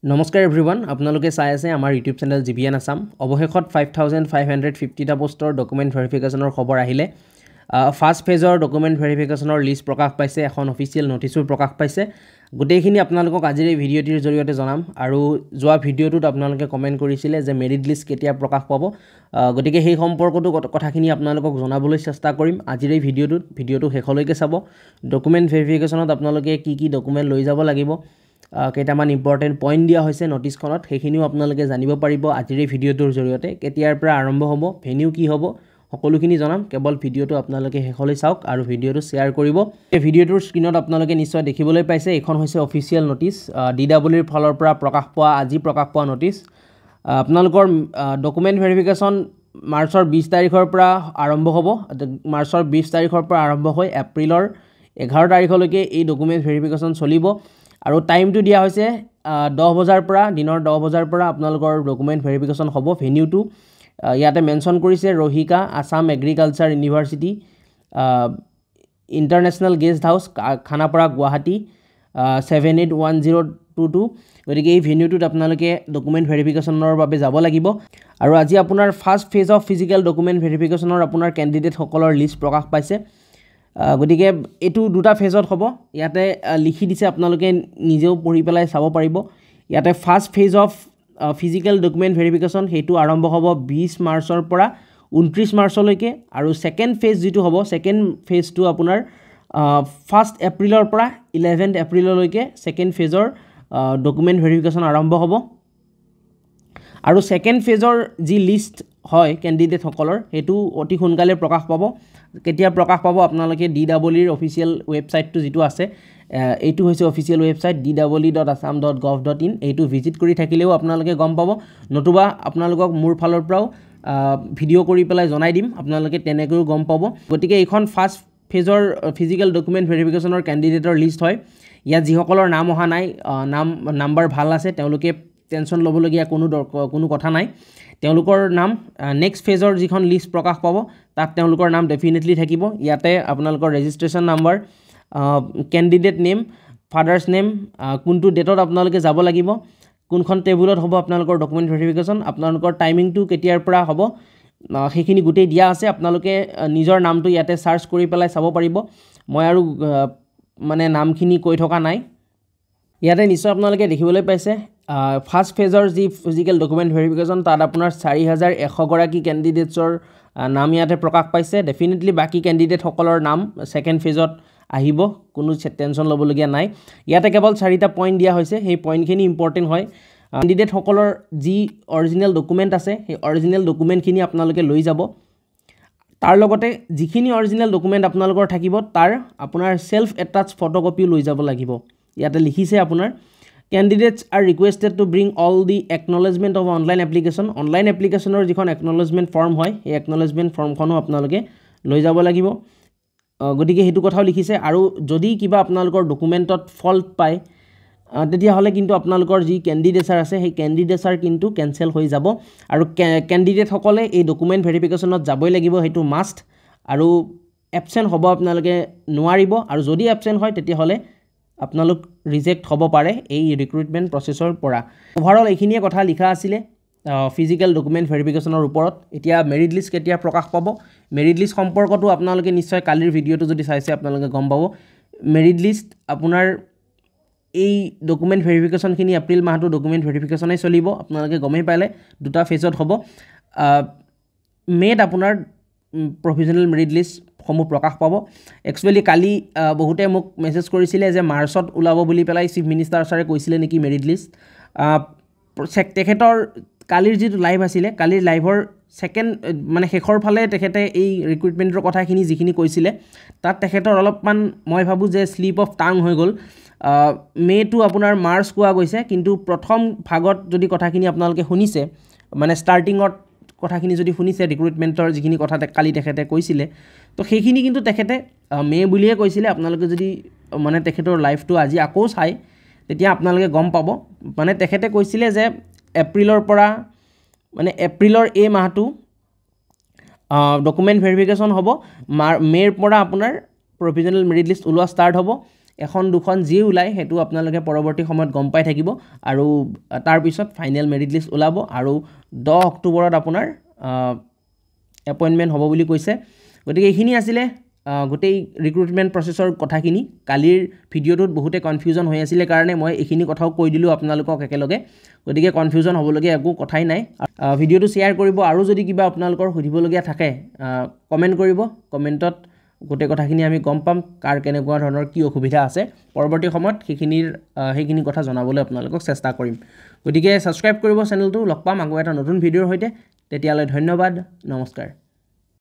নমস্কাৰ এভৰিৱান আপোনালোকে চাই আছে আমাৰ ইউটিউব চেনেল জিবিএন আসাম অৱশেষত 5550টা পোষ্টৰ ডকুমেণ্ট ভেৰিফিকেশ্যনৰ খবৰ আহিলে ফাৰ্ষ্ট ফেজৰ ডকুমেণ্ট ভেৰিফিকেশ্যনৰ লিষ্ট প্ৰকাশ পাইছে এখন অফিচিয়েল নটিছো প্ৰকাশ পাইছে গোটেইখিনি আপোনালোকক আজিৰ এই ভিডিঅ'টিৰ জৰিয়তে জনাম আৰু যোৱা ভিডিঅ'টোত আপোনালোকে কমেণ্ট কৰিছিলে যে মেৰিট লিষ্ট কেতিয়া প্ৰকাশ পাব গতিকে সেই সম্পৰ্কটো কথাখিনি আপোনালোকক জনাবলৈ চেষ্টা কৰিম আজিৰ এই ভিডিঅ'টো শেষলৈকে চাব ডকুমেণ্ট ভেৰিফিকেশ্যনত আপোনালোকে কি ডকুমেণ্ট লৈ যাব লাগিব কেইটামান ইম্পৰ্টেণ্ট পইণ্ট দিয়া হৈছে নটিছখনত সেইখিনিও আপোনালোকে জানিব পাৰিব আজিৰ এই ভিডিঅ'টোৰ জৰিয়তে কেতিয়াৰ পৰা আৰম্ভ হ'ব ভেনিউ কি হ'ব সকলোখিনি জনাম কেৱল ভিডিঅ'টো আপোনালোকে শেষলৈ চাওক আৰু ভিডিঅ'টো শ্বেয়াৰ কৰিব এই ভিডিঅ'টোৰ স্ক্ৰীনত আপোনালোকে নিশ্চয় দেখিবলৈ পাইছে এইখন হৈছে অফিচিয়েল নটিছ DWৰ ফালৰ পৰা আজি প্ৰকাশ পোৱা নটিছ আপোনালোকৰ ডকুমেণ্ট ভেৰিফিকেশ্যন মাৰ্চৰ 20 তাৰিখৰ পৰা আৰম্ভ হ'ব মাৰ্চৰ 20 তাৰিখৰ পৰা আৰম্ভ হৈ এপ্ৰিলৰ 11 তাৰিখলৈকে এই ডকুমেণ্ট ভেৰিফিকেশ্যন চলিব আৰু টাইমটো দিয়া হৈছে 10 বজাৰ পৰা দিনৰ 10 বজাৰ পৰা আপোনালোকৰ ডকুমেণ্ট ভেৰিফিকেশ্যন হ'ব ভেনিউটো ইয়াতে মেনশ্যন কৰিছে ৰহিকা Assam agriculture university international guest house Khanapara Guwahati 781022 গতিকে এই ভেনিউটোত আপোনালোকে ডকুমেণ্ট ভেৰিফিকেশ্যনৰ বাবে যাব লাগিব আৰু আজি আপোনাৰ first phase of physical document ভেৰিফিকেশ্যনৰ আপোনাৰ কেণ্ডিডেটসকলৰ লিষ্ট প্ৰকাশ পাইছে গতিকে এইটো দুটা ফেজত হ'ব ইয়াতে লিখি দিছে আপোনালোকে নিজেও পঢ়ি পেলাই চাব পাৰিব ইয়াতে first phase of physical document verification সেইটো আৰম্ভ হ'ব 20 মাৰ্চৰ পৰা 29 মাৰ্চলৈকে আৰু ছেকেণ্ড ফেজ যিটো হ'ব ছেকেণ্ড ফেজটো আপোনাৰ 1 এপ্ৰিলৰ পৰা 11 এপ্ৰিললৈকে ছেকেণ্ড ফেজৰ ডকুমেণ্ট ভেৰিফিকেশ্যন আৰম্ভ হ'ব আৰু ছেকেণ্ড ফেজৰ যি লিষ্ট হয় কেণ্ডিডেটসকলৰ সেইটো অতি সোনকালে প্ৰকাশ পাব কেতিয়া প্ৰকাশ পাব আপোনালোকে DWৰ অফিচিয়েল ৱেবছাইটটো যিটো আছে এইটো হৈছে অফিচিয়েল ৱেবছাইট dw.assam.gov.in এইটো ভিজিট কৰি থাকিলেও আপোনালোকে গম পাব নতুবা আপোনালোকক মোৰ ফালৰ পৰাও ভিডিঅ' কৰি পেলাই জনাই দিম আপোনালোকে তেনেকৈও গম পাব গতিকে এইখন ফাৰ্ষ্ট ফেজৰ ফিজিকেল ডকুমেণ্ট ভেৰিফিকেশ্যনৰ কেণ্ডিডেটৰ লিষ্ট হয় ইয়াত যিসকলৰ নাম অহা নাই নাম্বাৰ ভাল আছে তেওঁলোকে টেনশ্যন ল'বলগীয়া কোনো কথা নাই তেওঁলোকৰ নাম নেক্সট ফেজৰ যিখন লিষ্ট প্ৰকাশ পাব তাত তেওঁলোকৰ নাম ডেফিনেটলি থাকিব ইয়াতে আপোনালোকৰ registration number candidate name father's name কোনটো ডেটত আপোনালোকে যাব লাগিব কোনখন টেবুলত হ'ব আপোনালোকৰ ডকুমেণ্ট ভেৰিফিকেশ্যন আপোনালোকৰ টাইমিংটো কেতিয়াৰ পৰা হ'ব সেইখিনি গোটেই দিয়া আছে আপোনালোকে নিজৰ নামটো ইয়াতে চাৰ্চ কৰি পেলাই চাব পাৰিব মই আৰু মানে নামখিনি কৈ থকা নাই ইয়াতে নিশ্চয় আপোনালোকে দেখিবলৈ পাইছে ফাৰ্ষ্ট ফেজৰ যি ফিজিকেল ডকুমেণ্ট ভেৰিফিকেশ্যন তাত আপোনাৰ 4100 গৰাকী কেণ্ডিডেটছৰ নাম ইয়াতে প্ৰকাশ পাইছে ডেফিনেটলি বাকী কেণ্ডিডেটসকলৰ নাম ছেকেণ্ড ফেজত আহিব কোনো টেনশ্যন ল'বলগীয়া নাই ইয়াতে কেৱল 4টা পইণ্ট দিয়া হৈছে সেই পইণ্টখিনি ইম্পৰ্টেণ্ট হয় কেণ্ডিডেটসকলৰ যি অৰিজিনেল ডকুমেণ্ট আছে সেই অৰিজিনেল ডকুমেণ্টখিনি আপোনালোকে লৈ যাব তাৰ লগতে যিখিনি অৰিজিনেল ডকুমেণ্ট আপোনালোকৰ থাকিব তাৰ আপোনাৰ সেল্ফ এটাচ ফটোকপিও লৈ যাব লাগিব ইয়াতে লিখিছে আপোনাৰ candidates are requested to bring all the acknowledgement of online applicationৰ যিখন acknowledgement form হয় এই acknowledgement formখনো আপোনালোকে লৈ যাব লাগিব গতিকে হেতু কথাও লিখিছে আৰু যদি কিবা আপোনালোকৰ ডকুমেণ্টত ফল্ট পায় তেতিয়াহ'লে কিন্তু আপোনালোকৰ যি কেণ্ডিডেটছাৰ আছে সেই কেণ্ডিডেটছাৰ কিন্তু কেনসেল হৈ যাব আৰু কেণ্ডিডেটসকলে এই ডকুমেণ্ট ভেৰিফিকেশ্যনত যাবই লাগিব সেইটো মাষ্ট আৰু এবচেণ্ট হ'ব আপোনালোকে নোৱাৰিব আৰু যদি এবচেণ্ট হয় তেতিয়াহ'লে আপোনালোক ৰিজেক্ট হ'ব পাৰে এই ৰিক্ৰুটমেণ্ট প্ৰচেছৰ পৰা ওভাৰঅল এইখিনিয়ে কথা লিখা আছিলে ফিজিকেল ডকুমেণ্ট ভেৰিফিকেশ্যনৰ ওপৰত এতিয়া মেৰিট লিষ্ট কেতিয়া প্ৰকাশ পাব মেৰিট লিষ্ট সম্পৰ্কটো আপোনালোকে নিশ্চয় কালিৰ ভিডিঅ'টো যদি চাইছে আপোনালোকে গম পাব মেৰিট লিষ্ট আপোনাৰ এই ডকুমেণ্ট ভেৰিফিকেশ্যনখিনি এপ্ৰিল মাহটো ডকুমেণ্ট ভেৰিফিকেশ্যনেই চলিব আপোনালোকে গমেই পালে দুটা ফেজত হ'ব মে'ত আপোনাৰ প্ৰভিজনেল মেৰিট লিষ্টসমূহ প্ৰকাশ পাব একচুৱেলি কালি বহুতে মোক মেছেজ কৰিছিলে যে মাৰ্চত ওলাব বুলি পেলাই চিফ মিনিষ্টাৰ ছাৰে কৈছিলে নেকি মেৰিট লিষ্ট তেখেতৰ কালিৰ যিটো লাইভ আছিলে কালিৰ লাইভৰ ছেকেণ্ড মানে শেষৰ ফালে তেখেতে এই ৰিক্ৰুটমেণ্টৰ কথাখিনি যিখিনি কৈছিলে তাত তেখেতৰ অলপমান মই ভাবোঁ যে শ্লিপ অফ টাং হৈ গ'ল মে'টো আপোনাৰ মাৰ্চ কোৱা গৈছে কিন্তু প্ৰথম ভাগত যদি কথাখিনি আপোনালোকে শুনিছে মানে ষ্টাৰ্টিঙত কথাখিনি যদি শুনিছে ৰিক্ৰুটমেণ্টৰ যিখিনি কথা কালি তেখেতে কৈছিলে তো সেইখিনি কিন্তু তেখেতে মে' বুলিয়ে কৈছিলে আপোনালোকে যদি মানে তেখেতৰ লাইভটো আজি আকৌ চাই তেতিয়া আপোনালোকে গম পাব মানে তেখেতে কৈছিলে যে এপ্ৰিলৰ পৰা মানে এপ্ৰিলৰ এই মাহটো ডকুমেণ্ট ভেৰিফিকেশ্যন হ'ব মে'ৰ পৰা আপোনাৰ প্ৰভিজনেল মেৰিট লিষ্ট ওলোৱা ষ্টাৰ্ট হ'ব এখন দুখন যি ওলায় সেইটো আপোনালোকে পৰৱৰ্তী সময়ত গম পাই থাকিব আৰু তাৰপিছত ফাইনেল মেৰিট লিষ্ট ওলাব আৰু 10 অক্টোবৰত আপোনাৰ এপইণ্টমেণ্ট হ'ব বুলি কৈছে গতিকে এইখিনি আছিলে গোটেই ৰিক্ৰুটমেণ্ট প্ৰচেছৰ কথাখিনি কালিৰ ভিডিঅ'টোত বহুতে কনফিউজন হৈ আছিলে কাৰণে মই এইখিনি কথাও কৈ দিলোঁ আপোনালোকক একেলগে গতিকে কনফিউজন হ'বলগীয়া একো কথাই নাই ভিডিঅ'টো শ্বেয়াৰ কৰিব আৰু যদি কিবা আপোনালোকৰ সুধিবলগীয়া থাকে কমেণ্ট কৰিব কমেণ্টত গোটেই কথাখিনি আমি গম পাম কাৰ কেনেকুৱা ধৰণৰ কি অসুবিধা আছে পৰৱৰ্তী সময়ত সেইখিনি কথা জনাবলৈ আপোনালোকক চেষ্টা কৰিম গতিকে ছাবস্ক্ৰাইব কৰিব চেনেলটো লগ পাম আকৌ এটা নতুন ভিডিঅ'ৰ সৈতে তেতিয়ালৈ ধন্যবাদ নমস্কাৰ